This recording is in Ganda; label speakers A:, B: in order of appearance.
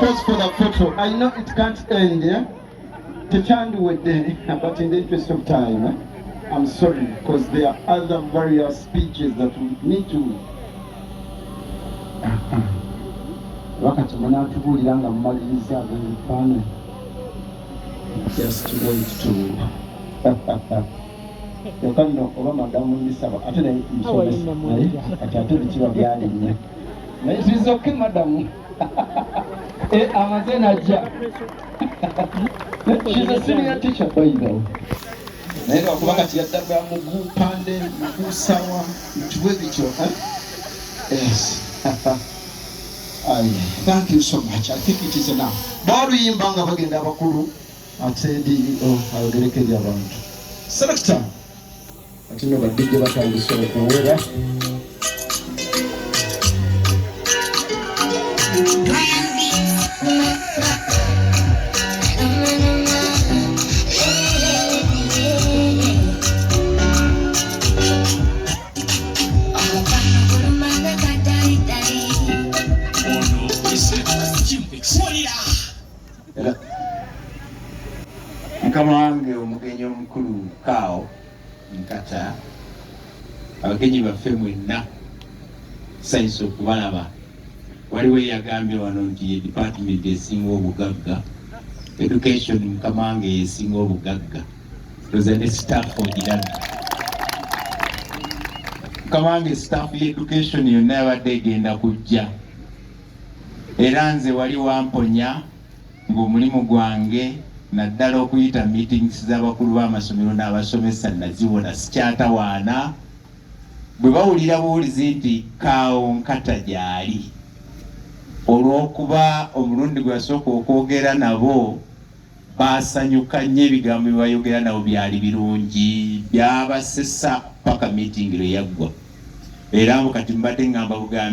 A: pose for the photo. I know it can't end, yeah? But in the interest of time, I'm sorry, because there are other various speeches that we need to. Just wait to. You can't know over Madame Lisa. I tell you, it's okay, Madam. She's a senior teacher, by the way. Yes. Thank you so much. I think it is enough. I'll say I'll get it around. Selector. I think about big debate on the show.
B: Kamange omugenyi omukulu Kao nkata abagenyi baffe mwenna science okubalaba waliwo eyagambye wano nti ye department esinga obugagga education Kamange esinga obugagga tuzane staff ogirana Kamange staff ye education yonna yabadde egenda kujja era nze wali wamponya ng'omulimu gwange naddala okuyita meetings z'abakulu b'amasomero n'abasomesa naziwona sikyatawaana bwe bawulira buwulizi nti Kao nkata gyali olw'okuba omulundi gwe yasooka okwogera nabo baasanyuka nnyo ebigambo bye bayogera nabo byali birungi byabasesa paka meeting lwe yaggwa era mbu kati mbadde ngamba bugambi